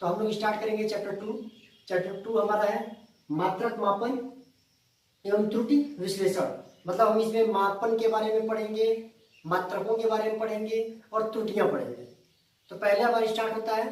तो हम लोग स्टार्ट करेंगे चैप्टर 2। चैप्टर 2 हमारा है मात्रक मापन एवं त्रुटि विश्लेषण। मतलब हम इसमें मापन के बारे में पढ़ेंगे, मात्रकों के बारे में पढ़ेंगे और त्रुटियां पढ़ेंगे। तो पहले हमारा स्टार्ट होता है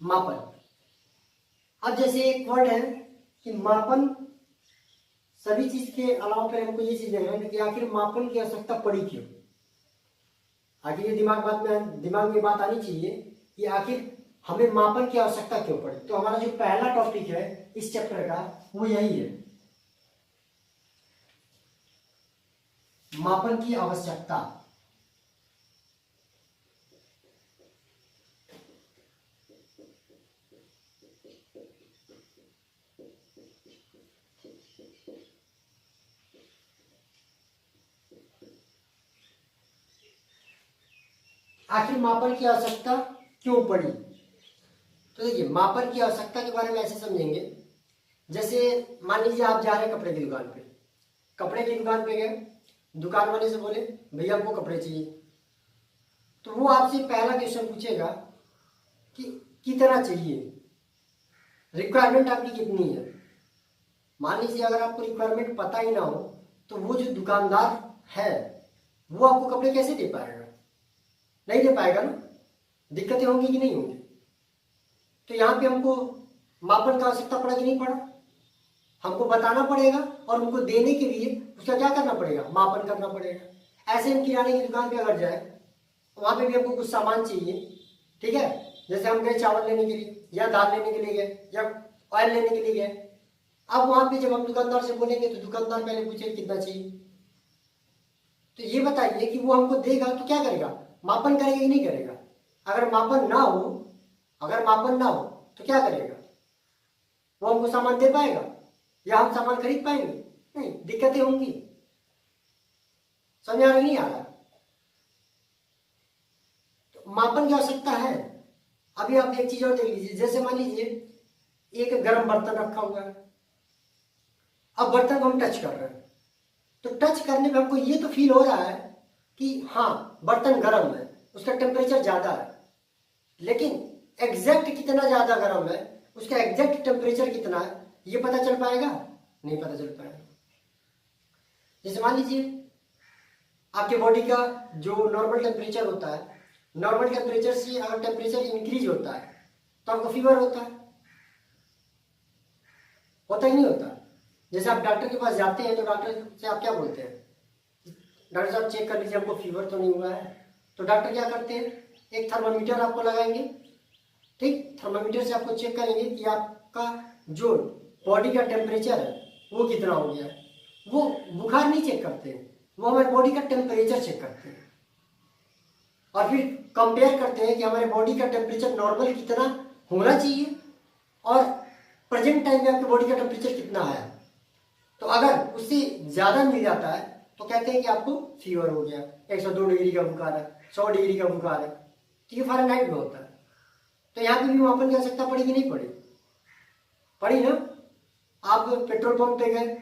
मापन। अब जैसे एक वर्ड है कि मापन, सभी चीज के अलावा फिर हमको ये चीज देखना है कि आखिर मापन की आवश्यकता पड़ी क्यों। आखिर ये दिमाग में बात आनी चाहिए कि आखिर हमें मापन की आवश्यकता क्यों पड़ी। तो हमारा जो पहला टॉपिक है इस चैप्टर का वो यही है, मापन की आवश्यकता। आखिर मापन की आवश्यकता क्यों पड़ी। तो देखिए, मापन की आवश्यकता के बारे में ऐसे समझेंगे, जैसे मान लीजिए आप जा रहे हैं कपड़े की दुकान पे, कपड़े की दुकान पे गए, दुकान वाले से बोले भैया हमको कपड़े चाहिए। तो वो आपसे पहला क्वेश्चन पूछेगा कि कितना चाहिए, रिक्वायरमेंट आपकी कितनी है। मान लीजिए अगर आपको रिक्वायरमेंट पता ही ना हो तो वो जो दुकानदार है वो आपको कपड़े कैसे दे पाएगा, नहीं दे पाएगा ना। दिक्कतें होंगी कि नहीं होंगी। तो यहाँ पे हमको मापन का आवश्यकता पड़ा कि नहीं पड़ा, हमको बताना पड़ेगा और उनको देने के लिए उसका क्या करना पड़ेगा, मापन करना पड़ेगा। ऐसे हम किराने की दुकान पे अगर जाए, वहां पे भी हमको कुछ सामान चाहिए, ठीक है। जैसे हम गए चावल लेने के लिए या दाल लेने के लिए गए या ऑयल लेने के लिए गए। अब वहां पे जब हम दुकानदार से बोलेंगे तो दुकानदार पहले पूछे कितना चाहिए। तो ये बताइए कि वो हमको देगा तो क्या करेगा, मापन करेगा कि नहीं करेगा। अगर मापन ना हो, तो क्या करेगा, वो हमको सामान दे पाएगा या हम सामान खरीद पाएंगे, नहीं, दिक्कतें होंगी। समझ आ रहा नहीं आ रहा। तो मापन की आवश्यकता है। अभी आप एक चीज और देख लीजिए, जैसे मान लीजिए एक गर्म बर्तन रखा हुआ है, अब बर्तन को हम टच कर रहे हैं, तो टच करने में हमको ये तो फील हो रहा है कि हाँ बर्तन गर्म है, उसका टेम्परेचर ज्यादा है, लेकिन एग्जैक्ट कितना ज्यादा गर्म है, उसका एग्जैक्ट टेम्परेचर कितना है, ये पता चल पाएगा, नहीं पता चल पाएगा। जैसे मान लीजिए आपके बॉडी का जो नॉर्मल टेम्परेचर होता है, नॉर्मल टेम्परेचर से अगर टेम्परेचर इंक्रीज होता है तो आपको फीवर होता ही नहीं होता। जैसे आप डॉक्टर के पास जाते हैं तो डॉक्टर से आप क्या बोलते हैं, डॉक्टर साहब चेक कर लीजिए हमको फीवर तो नहीं हुआ है। तो डॉक्टर क्या करते हैं, एक थर्मामीटर आपको लगाएंगे, ठीक, थर्मामीटर से आपको चेक करेंगे कि आपका जो बॉडी का टेम्परेचर है वो कितना हो गया है। वो बुखार नहीं चेक करते हैं, वो हमारे बॉडी का टेम्परेचर चेक करते हैं और फिर कंपेयर करते हैं कि हमारे बॉडी का टेम्परेचर नॉर्मल कितना होना चाहिए और प्रेजेंट टाइम में आपके बॉडी का टेम्परेचर कितना है। तो अगर उससे ज्यादा मिल जाता है तो कहते हैं कि आपको फीवर हो गया, 102 डिग्री का बुखार है, 100 डिग्री का बुखार है। तो ये फ़ारेनहाइट में होता है। तो यहाँ पे भी मापन की आवश्यकता पड़ी कि नहीं पड़ी, पड़ी ना। आप पेट्रोल पंप पे गए,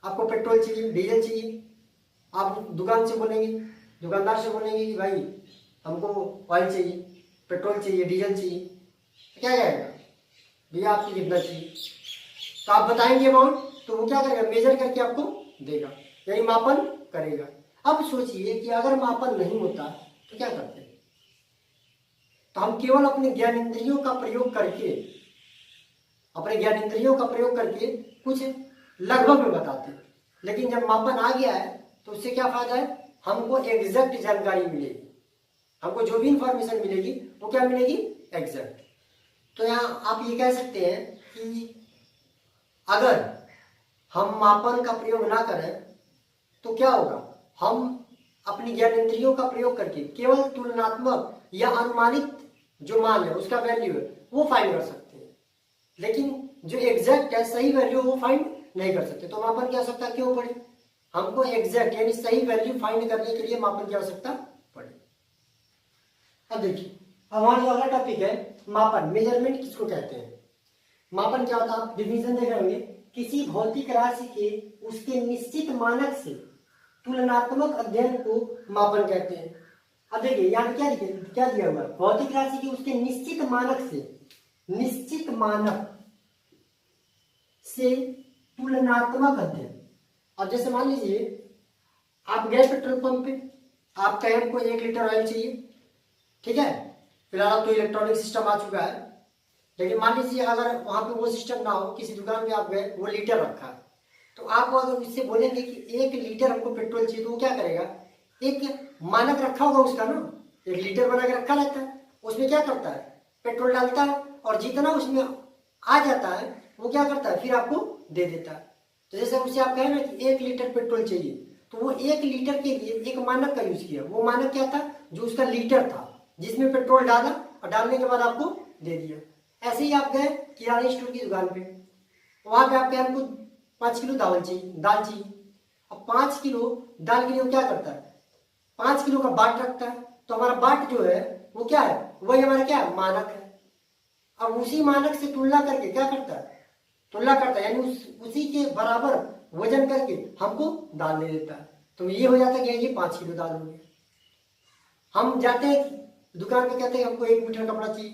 आपको पेट्रोल चाहिए, डीजल चाहिए, आप दुकान से बोलेंगे, दुकानदार से बोलेंगे कि भाई हमको ऑयल चाहिए, पेट्रोल चाहिए, डीजल चाहिए, तो क्या कहेगा, भैया आपको कितना चाहिए। तो आप बताएंगे अमाउंट, तो वो क्या करेगा, मेजर करके आपको देगा, यानी मापन करेगा। अब सोचिए कि अगर मापन नहीं होता तो क्या करते हैं। तो हम केवल अपने ज्ञानेंद्रियों का प्रयोग करके कुछ लगभग में बताते हैं। लेकिन जब मापन आ गया है तो उससे क्या फायदा है, हमको एग्जैक्ट जानकारी मिलेगी, हमको जो भी इंफॉर्मेशन मिलेगी वो क्या मिलेगी, एग्जैक्ट। तो यहाँ आप ये कह सकते हैं कि अगर हम मापन का प्रयोग ना करें तो क्या होगा, हम अपनी ज्ञानेंद्रियों का प्रयोग करके केवल तुलनात्मक या अनुमानित जो मान है उसका वैल्यू है वो फाइंड कर सकते हैं, लेकिन जो एग्जैक्ट है, सही वैल्यू वो फाइंड नहीं कर सकते। तो मापन की आवश्यकता क्यों पड़ी, हमको एग्जैक्ट यानी सही वैल्यू फाइंड करने के लिए मापन की आवश्यकता पड़ी। अब देखिए हमारा जो अगला टॉपिक है मापन, मेजरमेंट किसको कहते हैं। मापन क्या होता है, आप डिफिनेशन देख रहे होंगे, किसी भौतिक राशि के उसके निश्चित मानक से तुलनात्मक अध्ययन को मापन कहते हैं। अब देखिए यहाँ पे क्या दिया हुआ है, भौतिक राशि के उसके निश्चित मानक से निश्चित मानक से तुलनात्मक अध्ययन। अब जैसे मान लीजिए आप गए पेट्रोल पंप पे, आप कहें हमको 1 लीटर ऑयल चाहिए, ठीक है। फिलहाल तो इलेक्ट्रॉनिक सिस्टम आ चुका है, लेकिन मान लीजिए अगर वहां पे वो सिस्टम ना हो, किसी दुकान पे आप गए, वो लीटर रखा है, तो आप अगर उससे बोलेंगे कि 1 लीटर हमको पेट्रोल चाहिए, तो वो क्या करेगा, एक मानक रखा होगा उसका ना, 1 लीटर बना के रखा रहता है, उसमें क्या करता है, पेट्रोल डालता है और जितना उसमें आ जाता है वो क्या करता है, फिर आपको दे देता है। तो जैसे उससे आप कहें ना कि 1 लीटर पेट्रोल चाहिए, तो वो 1 लीटर के लिए एक मानक का यूज किया। वो मानक क्या था, जो उसका लीटर था, जिसमें पेट्रोल डाला और डालने के बाद आपको दे दिया। ऐसे ही आप गए किराना स्टोर की दुकान पे, वहां पे आप कहें हमको 5 किलो दाल चाहिए। अब 5 किलो दाल के लिए वो क्या करता है, 5 किलो का बाट रखता है, तो हमारा बाट जो है वो क्या है, वही हमारा क्या है, मानक है। अब उसी मानक से तुलना करके क्या करता है, तुलना करता है, यानी उसी के बराबर वजन करके हमको दाल दे देता है। तो ये हो जाता है कि ये 5 किलो दाल हो गया। हम जाते हैं दुकान पे, कहते हैं हमको 1 मीटर कपड़ा चाहिए,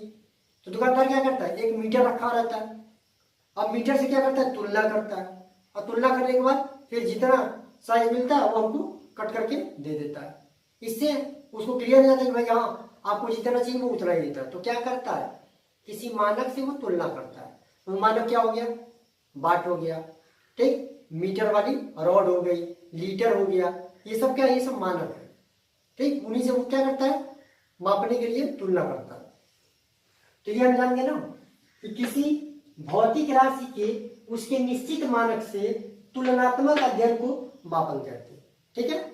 तो दुकानदार क्या करता है, 1 मीटर रखा रहता है। अब मीटर से क्या करता है, तुलना करता है, और तुलना करने के बाद फिर जितना साइज मिलता है वो हमको कट करके दे देता है। इससे उसको क्लियर हो जाता है कि भाई हाँ, आपको जितना चाहिए वो उतना ही देता है। तो क्या करता है, किसी मानक से वो तुलना करता है। वो मानक क्या हो गया, बाट हो गया, ठीक, मीटर वाली रॉड हो गई, लीटर हो गया, ये सब क्या है, ये सब मानक है, ठीक। उन्हीं से वो क्या करता है, मापने के लिए तुलना करता है। तो ये हम जान गए ना कि किसी भौतिक राशि के उसके निश्चित मानक से तुलनात्मक अध्ययन को मापन कहते हैं, ठीक है।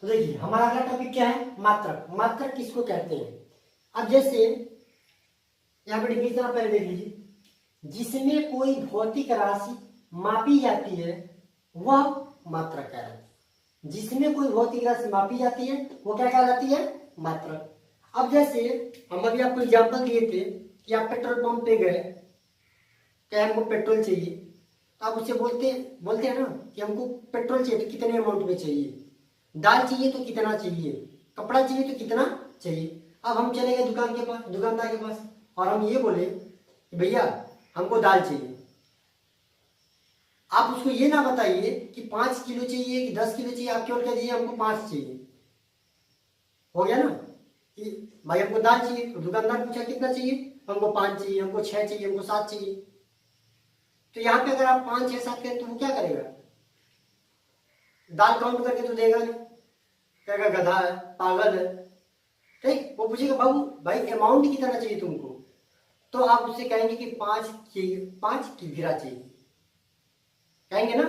तो देखिए हमारा अगला टॉपिक क्या है, मात्रक। मात्रक किसको कहते हैं। अब जैसे यहाँ पे डिफिनेशन आप पहले देख लीजिए, जिसमें कोई भौतिक राशि मापी जाती है वह मात्रक कहलाती है। जिसमें कोई भौतिक राशि मापी जाती है वो क्या कहलाती है, मात्रक। अब जैसे हम अभी आपको एग्जांपल दिए थे कि आप पेट्रोल पंप पे गए, क्या हमको पेट्रोल चाहिए, तो आप उससे बोलते हैं ना कि हमको पेट्रोल चाहिए तो कितने अमाउंट में चाहिए, दाल चाहिए तो कितना चाहिए, कपड़ा चाहिए तो कितना चाहिए। अब हम चले गए दुकान के पास, दुकानदार के पास, और हम ये बोले कि भैया हमको दाल चाहिए। आप उसको ये ना बताइए कि 5 किलो चाहिए कि 10 किलो चाहिए, आप केवल कह दीजिए हमको 5 चाहिए, हो गया ना कि भाई हमको दाल चाहिए। तो दुकानदार पूछा कितना चाहिए, हमको 5 चाहिए, हमको 6 चाहिए, हमको 7 चाहिए। तो यहाँ पे अगर आप 5 6 7 करें तो वो क्या करेगा, दाल काउंट करके तो देगा नहीं, कहेगा गधा है, पागल है, ठीक। वो पूछेगा बाबू भाई अमाउंट कितना चाहिए तुमको, तो आप उससे कहेंगे कि 5 किग्रा चाहिए, कहेंगे ना।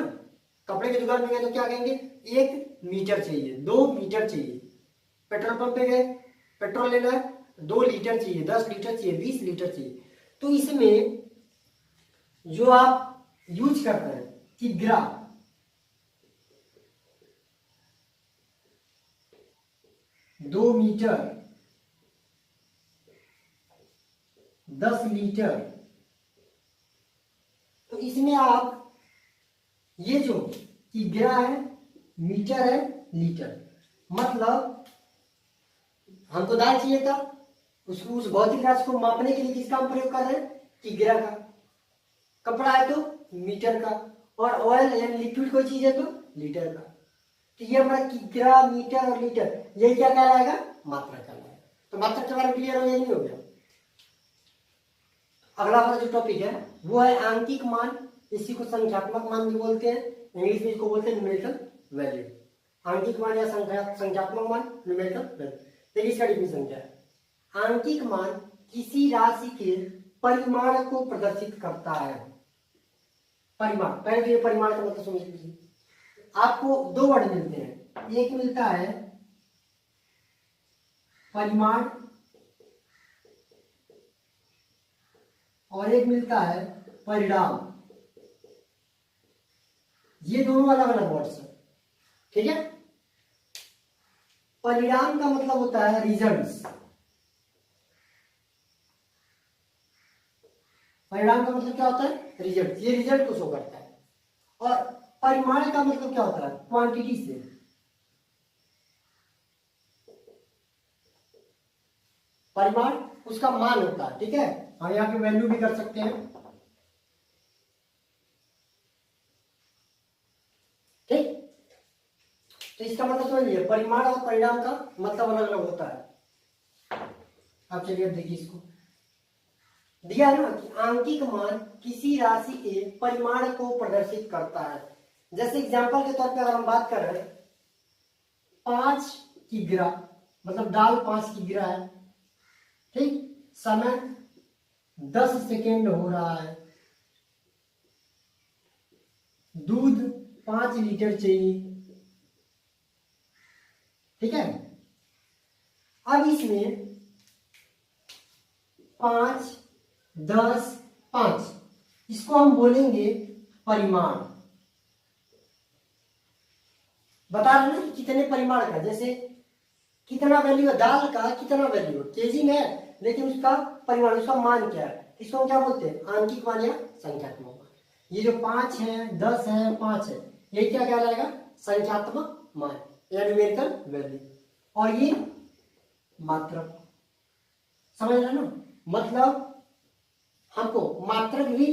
कपड़े की दुकान में गए तो क्या कहेंगे, 1 मीटर चाहिए, 2 मीटर चाहिए। पेट्रोल पंप पे गए, पेट्रोल लेना है, 2 लीटर चाहिए, 10 लीटर चाहिए, 20 लीटर चाहिए। तो इसमें जो आप यूज करते हैं किग्रा, 2 मीटर, 10 लीटर, तो इसमें आप ये जो किग्रा है, मीटर है, लीटर, मतलब हमको दाल चाहिए था, उसको उस भौतिक राशि को मापने के लिए किसका हम प्रयोग कर रहे हैं, किग्रा का। कपड़ा है तो मीटर का, और ऑयल यानी लिक्विड कोई चीज है तो लीटर का। तो ये हमारा किग्रा, मीटर और लीटर, ये क्या कहलाएगा, मात्रा कहलाएगा। तो मात्रा के बारे में क्लियर हो गया, नहीं हो गया। अगला हमारा जो टॉपिक है वो है आंकिक मान। इसी को संख्यात्मक मान भी बोलते हैं, इंग्लिश में इसको बोलते हैं न्यूमेरिकल वैल्यू। आंकिक मान या संख्यात्मक मान, न्यूमेरिकल वैल्यू। देखिए इसका डिफिनेशन क्या है। आंकिक मान किसी राशि के परिमाण को प्रदर्शित करता है। परिमाण, पहले तो ये परिमाण का मतलब समझ लीजिए। आपको 2 वर्ड मिलते हैं, एक मिलता है परिमाण और एक मिलता है परिणाम। ये दोनों अलग अलग वर्ड्स हैं, ठीक है। परिणाम का मतलब होता है रिजल्ट्स, परिणाम का मतलब क्या होता है, रिजल्ट, ये रिजल्ट को शो करता है। और परिमाण का मतलब क्या होता है, क्वांटिटी से। परिमाण उसका मान होता है, ठीक है। हम यहाँ पे वैल्यू भी कर सकते हैं, ठीक। तो इसका मतलब समझिए, परिमाण और परिणाम का मतलब अलग अलग होता है। अब चलिए देखिए, इसको दिया है ना कि आंकिक मान किसी राशि के परिमाण को प्रदर्शित करता है। जैसे एग्जांपल के तौर पे अगर हम बात कर रहे हैं, 5 की गिरा, मतलब दाल 5 की गिरा है, ठीक। समय 10 सेकेंड हो रहा है, दूध 5 लीटर चाहिए, ठीक है। अब इसमें 5, 10, 5, इसको हम बोलेंगे परिमाण। बता रहे ना कितने परिमाण का, जैसे कितना वैल्यू है दाल का, कितना वैल्यू केजी में है, लेकिन उसका परिमाण, उसका मान क्या है, इसको हम क्या बोलते हैं, आंकिक मान या संख्यात्मक मान। ये जो 5 है, 10 है, 5 है, ये क्या कहलाएगा, संख्यात्मक मान या न्यूमेरिकल वैल्यू। और ये मात्रक, समझ रहे ना, मतलब हमको मात्रक भी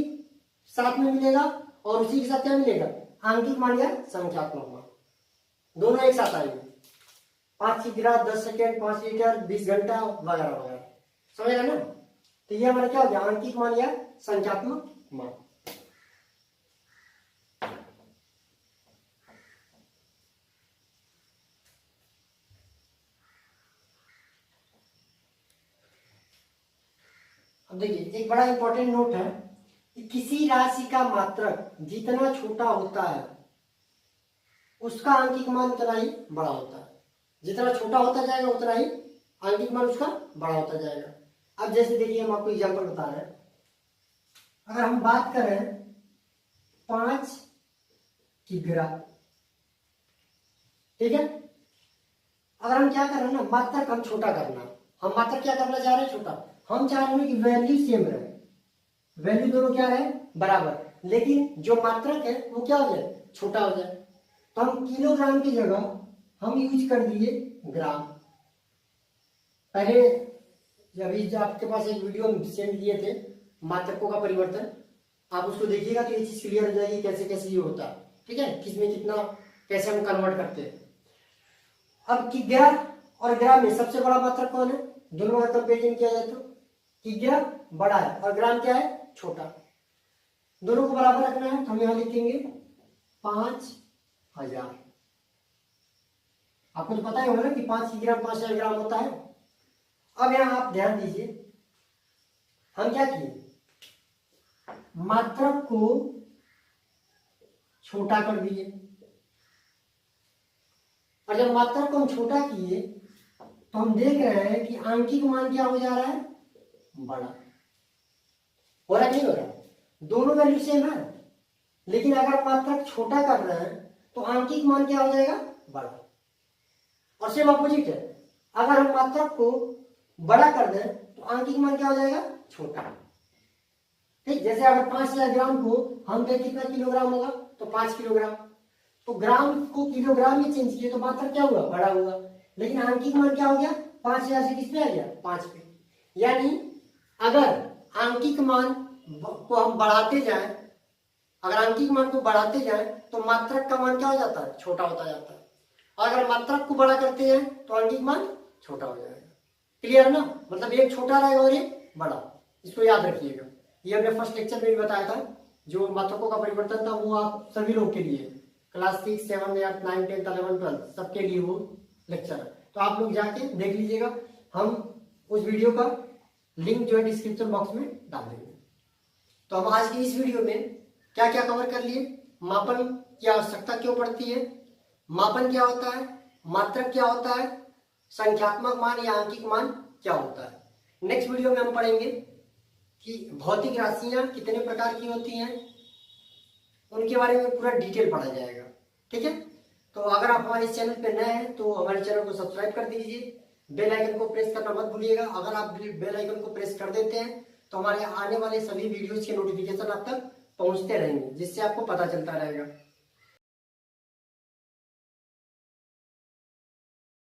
साथ में मिलेगा और उसी के साथ क्या मिलेगा, आंकिक मान या संख्यात्मक मान, दोनों एक साथ आएंगे। 5 की गिरा, 10 सेकेंड, 5 लीटर, 20 घंटा वगैरह वगैरह, समझ रहे ना। तो ये हमारा क्या हो गया, आंकिक मान या संख्यात्मक मान। अब देखिए एक बड़ा इंपॉर्टेंट नोट है कि किसी राशि का मात्रक जितना छोटा होता है उसका आंकिक मान उतना ही बड़ा होता है, जितना छोटा होता जाएगा उतना ही आंकिक मान उसका बड़ा होता जाएगा। अब जैसे देखिए हम आपको एग्जांपल बता रहे हैं, अगर हम बात करें 5 की गिरा, ठीक है। अगर हम क्या कर रहे हैं ना, मात्रक हम छोटा करना, हम मात्रक क्या करना चाह रहे हैं, छोटा। हम चाह रहे हैं कि वैल्यू सेम रहे, वैल्यू दोनों क्या रहे, बराबर, लेकिन जो मात्रक है वो क्या हो जाए, छोटा हो जाए। तो हम किलोग्राम की जगह हम यूज कर दिए ग्राम। पहले अभी जो आपके पास एक वीडियो सेंड किए थे मात्रकों का परिवर्तन, आप उसको देखिएगा तो ये चीज क्लियर हो जाएगी कैसे कैसे ये होता है, ठीक है, किसमें कितना कैसे हम कन्वर्ट करते हैं। अब किग्रा और ग्राम में सबसे बड़ा मात्रक कौन है, दोनों का कंपेरिजन किया जाए तो किग्रा बड़ा है और ग्राम क्या है, छोटा। दोनों को बराबर रखना है तो हम यहां लिखेंगे 5000। आपको तो पता ही होगा ना कि 5 किलोग्राम 5000 ग्राम होता है। अब यहां आप ध्यान दीजिए, हम क्या किए, मात्रक को छोटा कर दिए, और जब मात्रक को हम छोटा किए तो हम देख रहे हैं कि आंकिक मान क्या हो जा रहा है, बड़ा हो रहा, नहीं हो रहा, दोनों वैल्यू सेम है, लेकिन अगर मात्रक छोटा कर रहे हैं तो आंकिक मान क्या हो जाएगा, बड़ा। और सेम अपोजिट है, अगर हम मात्रक को बड़ा कर दें तो आंकिक मान क्या हो जाएगा, छोटा। ठीक, जैसे अगर 5000 ग्राम को हम कहें कितना किलोग्राम होगा, तो 5 किलोग्राम, तो ग्राम को किलोग्राम में चेंज किए तो मात्रक क्या हुआ, बड़ा हुआ, लेकिन आंकिक मान क्या हो गया, 5000 से किस पे आ गया, 5 पे। यानी अगर आंकिक मान को हम बढ़ाते जाएं, अगर आंकिक मान को बढ़ाते जाएं तो मात्रक का मान क्या हो जाता है, छोटा होता जाता है, और अगर मात्रक को बड़ा करते जाएं तो आंकिक मान छोटा हो जाएगा। क्लियर ना, मतलब एक छोटा रहेगा और एक बड़ा, इसको याद रखिएगा। ये हमने फर्स्ट लेक्चर में भी बताया था, जो मात्रकों का परिवर्तन था वो आप सभी लोग के लिए, क्लास 6, 7, 8, 9, 10, 11, 12 सबके लिए वो लेक्चर है, तो आप लोग जाके देख लीजिएगा। हम उस वीडियो का लिंक जो है डिस्क्रिप्शन बॉक्स में डाल देंगे। तो हम आज की इस वीडियो में क्या क्या कवर कर लिए, मापन की आवश्यकता क्यों पड़ती है, मापन क्या होता है, मात्रक क्या होता है, संख्यात्मक मान या आंकिक मान क्या होता है। नेक्स्ट वीडियो में हम पढ़ेंगे कि भौतिक राशियां कितने प्रकार की होती हैं, उनके बारे में पूरा डिटेल पढ़ा जाएगा। ठीक है, तो अगर आप हमारे चैनल पे नए हैं तो हमारे चैनल को सब्सक्राइब कर दीजिए, बेल आइकन को प्रेस करना मत भूलिएगा। अगर आप बेल आइकन को प्रेस कर देते हैं तो हमारे आने वाले सभी वीडियोज के नोटिफिकेशन आप तक पहुंचते रहेंगे, जिससे आपको पता चलता रहेगा।